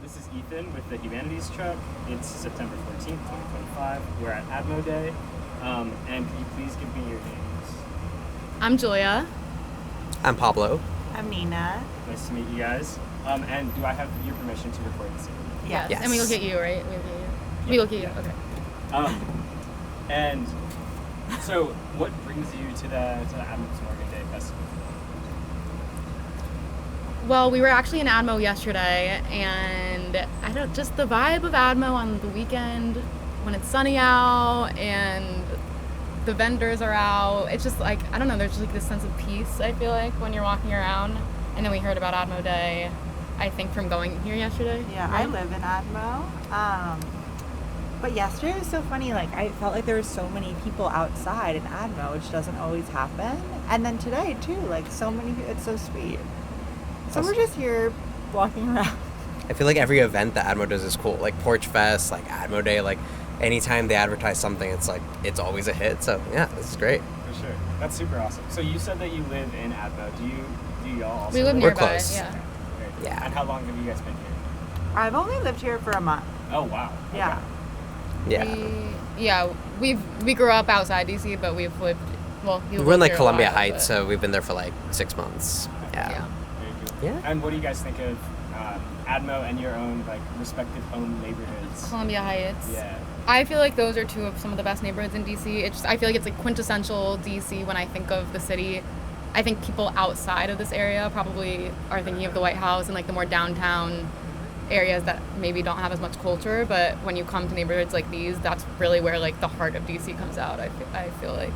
This is Ethan with the Humanities Truck. It's September 14th, 2025. We're at Admo Day. And could you please give me your names? I'm Julia. I'm Pablo. I'm Nina. Nice to meet you guys. And do I have your permission to record this? Yes. And we look at you, right? We look at you. Okay. And so, what brings you to the Adams Morgan Day Festival? Well, we were actually in Admo yesterday, and just the vibe of Admo on the weekend when it's sunny out and the vendors are out. It's just like, I don't know, there's just like this sense of peace, I feel like, when you're walking around. And then we heard about Admo Day, I think, from going here yesterday. Yeah, right? I live in Admo. But yesterday was so funny. Like, I felt like there were so many people outside in Admo, which doesn't always happen. And then today, too, like, so many people. It's so sweet. So we're just here walking around. I feel like every event that Admo does is cool. Like Porch Fest, like Admo Day, like anytime they advertise something, it's always a hit. So yeah, this is great. For sure. That's super awesome. So you said that you live in Admo. Do y'all also We live We're nearby, close. yeah. Yeah. And how long have you guys been here? I've only lived here for a month. Oh, wow. Okay. Yeah. We grew up outside DC, but we've lived, we're in like here a Columbia while, Heights, but- so we've been there for like 6 months. Yeah. Yeah. Very cool. Yeah. And what do you guys think of Admo and your own like respective home neighborhoods? Columbia Heights. Yeah. I feel like those are two of some of the best neighborhoods in DC. I feel like it's like quintessential DC when I think of the city. I think people outside of this area probably are thinking of the White House and like the more downtown areas that maybe don't have as much culture, but when you come to neighborhoods like these, that's really where like the heart of DC comes out, I feel like.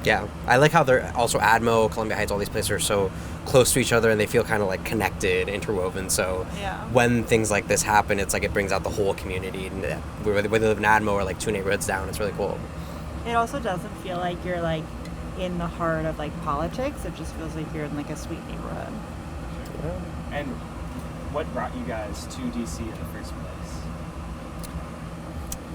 Yeah. I like how they're also Admo, Columbia Heights, all these places are so close to each other and they feel kind of like connected, interwoven. So when things like this happen, it's like it brings out the whole community. And whether they live in Admo or like two neighborhoods down, it's really cool. It also doesn't feel like you're like in the heart of like politics. It just feels like you're in like a sweet neighborhood. Yeah. And what brought you guys to DC in the first place?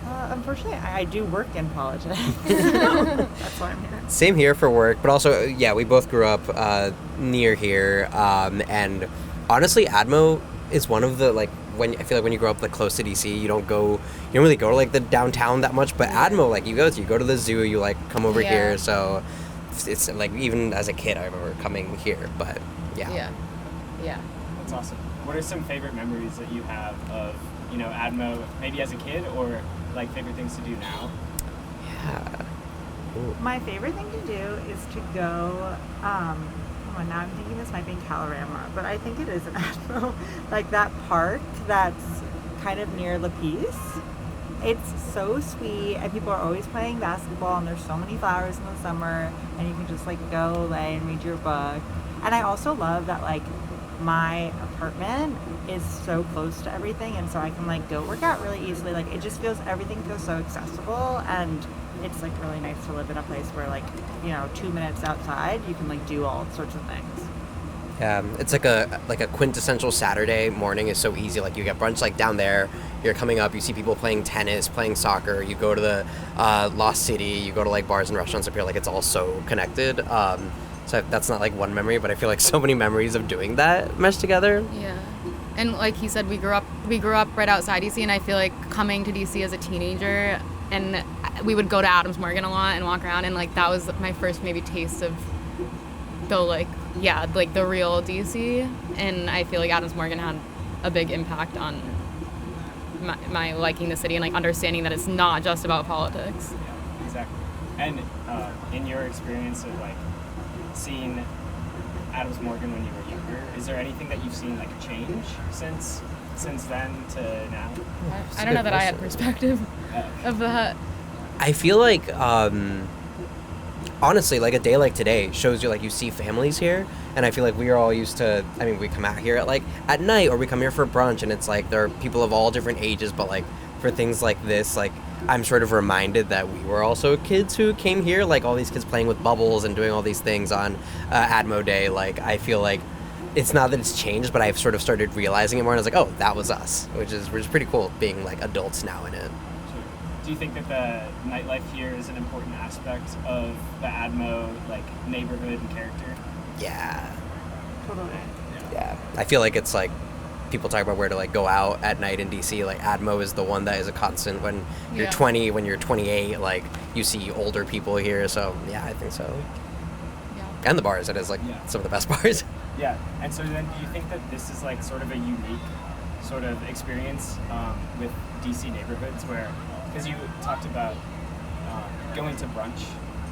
Unfortunately, I do work in politics. That's why I'm here. Same here for work, but also, yeah, we both grew up near here, and honestly, Admo is one of the, like, I feel like when you grow up, like, close to DC, you don't really go to, like, the downtown that much, but Admo, like, you go to the zoo, you, like, come over here, so it's, like, even as a kid, I remember coming here, but, yeah. Yeah. That's awesome. What are some favorite memories that you have of, Admo, maybe as a kid, or, like, favorite things to do now? Yeah. Ooh. My favorite thing to do is to go, now I'm thinking this might be in Calorama, but I think it is in Admo, like that park that's kind of near La Peace. It's so sweet, and people are always playing basketball, and there's so many flowers in the summer, and you can just like go lay and read your book. And I also love that like my apartment is so close to everything, and so I can like go work out really easily. Like everything feels so accessible, and it's like really nice to live in a place where like 2 minutes outside you can like do all sorts of things. Yeah, it's like a quintessential Saturday morning is so easy. Like you get brunch like down there, you're coming up, you see people playing tennis, playing soccer, you go to the Lost City, you go to like bars and restaurants up here, like it's all so connected. So that's not like one memory, but I feel like so many memories of doing that meshed together. Yeah. And like he said, we grew up right outside DC, and I feel like coming to DC as a teenager, and we would go to Adams Morgan a lot and walk around, and like that was my first maybe taste of the real DC, and I feel like Adams Morgan had a big impact on my liking the city and like understanding that it's not just about politics. Yeah, exactly. And in your experience of like seeing Adams Morgan when you were younger, is there anything that you've seen like change since then to now? I don't know that I had perspective of that. I feel like honestly, like a day like today shows you like you see families here, and I feel like we are all used to, we come out here at night, or we come here for brunch, and it's like there are people of all different ages, but like for things like this, like I'm sort of reminded that we were also kids who came here, like all these kids playing with bubbles and doing all these things on Admo Day. Like I feel like it's not that it's changed, but I've sort of started realizing it more, and I was like, oh, that was us, which is pretty cool being like adults now in it. Do you think that the nightlife here is an important aspect of the Admo like neighborhood and character? Yeah. Totally. Yeah. I feel like it's like people talk about where to like go out at night in DC, like Admo is the one that is a constant. When you're Yeah. 20, when you're 28, like you see older people here. So yeah, I think so. Yeah. And the bars, it is like Yeah. some of the best bars. Yeah, and so then do you think that this is like sort of a unique sort of experience with DC neighborhoods where, because you talked about going to brunch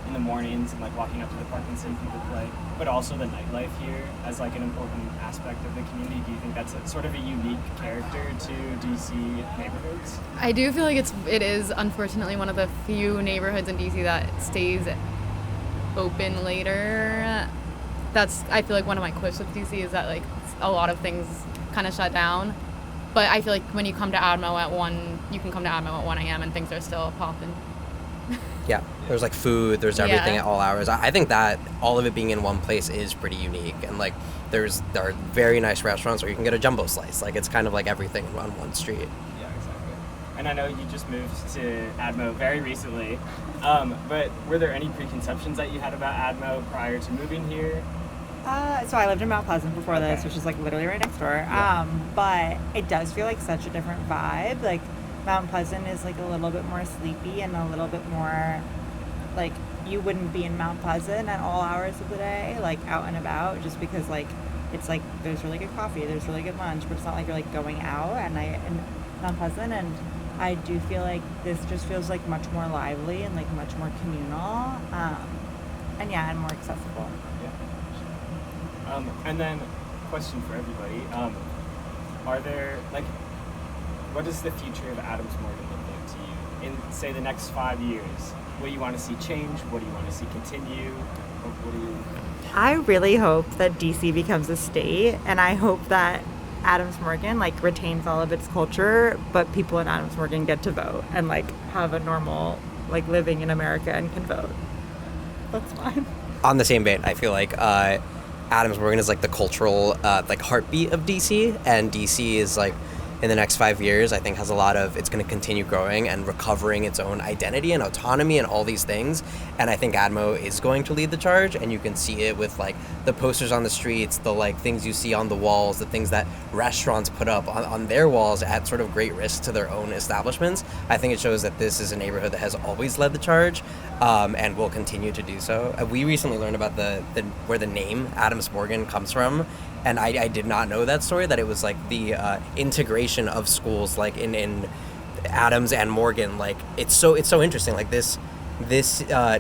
in the mornings and like walking up to the park and seeing people play, but also the nightlife here as like an important aspect of the community. Do you think that's sort of a unique character to DC neighborhoods? I do feel like it is unfortunately one of the few neighborhoods in DC that stays open later. I feel like one of my quips with DC is that like a lot of things kind of shut down. But I feel like when you come to Admo at 1, you can come to Admo at 1 a.m. and things are still popping. Yeah, there's like food, there's everything Yeah. at all hours. I think that all of it being in one place is pretty unique, and like there are very nice restaurants where you can get a jumbo slice. Like it's kind of like everything on one street. Yeah, exactly. And I know you just moved to Admo very recently, but were there any preconceptions that you had about Admo prior to moving here? So I lived in Mount Pleasant before this, Okay. which is like literally right next door. Yeah. But it does feel like such a different vibe. Like Mount Pleasant is like a little bit more sleepy and a little bit more like you wouldn't be in Mount Pleasant at all hours of the day, like out and about, just because like it's like there's really good coffee, there's really good lunch, but it's not like you're like going out at night in Mount Pleasant. And I do feel like this just feels like much more lively and like much more communal, and yeah, and more accessible. Yeah. And then, question for everybody: are there like, what does the future of Adams Morgan look like to you in, say, the next 5 years? What do you want to see change? What do you want to see continue? What do you? I really hope that DC becomes a state, and I hope that Adams Morgan like retains all of its culture, but people in Adams Morgan get to vote and like have a normal like living in America and can vote. That's fine. On the same vein, I feel like Adams Morgan is like the cultural like heartbeat of DC, and DC is like in the next 5 years, I think has a lot of, it's going to continue growing and recovering its own identity and autonomy and all these things. And I think Admo is going to lead the charge, and you can see it with like the posters on the streets, the like things you see on the walls, the things that restaurants put up on their walls at sort of great risk to their own establishments. I think it shows that this is a neighborhood that has always led the charge, and will continue to do so. We recently learned about the where the name Adams Morgan comes from. And I did not know that story, that it was like the integration of schools like in Adams and Morgan. Like it's so interesting. Like this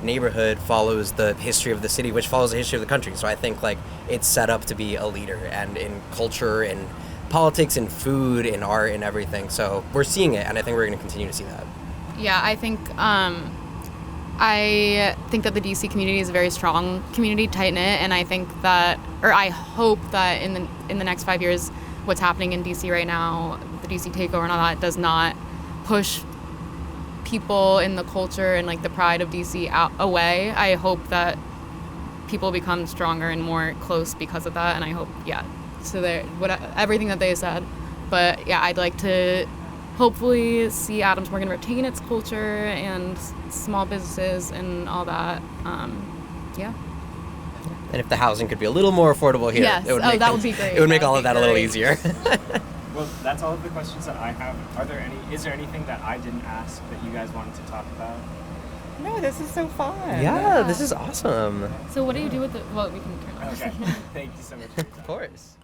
neighborhood follows the history of the city, which follows the history of the country. So I think like it's set up to be a leader, and in culture, in politics, in food, in art, in everything. So we're seeing it, and I think we're going to continue to see that. Yeah, I think that the DC community is a very strong community, tight-knit, and I think that, or I hope that in the next 5 years, what's happening in DC right now, the DC takeover and all that, does not push people in the culture and like the pride of DC away. I hope that people become stronger and more close because of that, and I hope, so everything that they said. But yeah, I'd like to hopefully see Adams Morgan retain its culture and small businesses and all that. And if the housing could be a little more affordable here, Yes. That would be great. It would make That all would of be that a little great. easier. Well, that's all of the questions that I have. Is there anything that I didn't ask that you guys wanted to talk about? No, this is so fun. Yeah, this is awesome. So what do you do with the? Well, we can turn it off. Okay. Thank you so much for your time. Of course.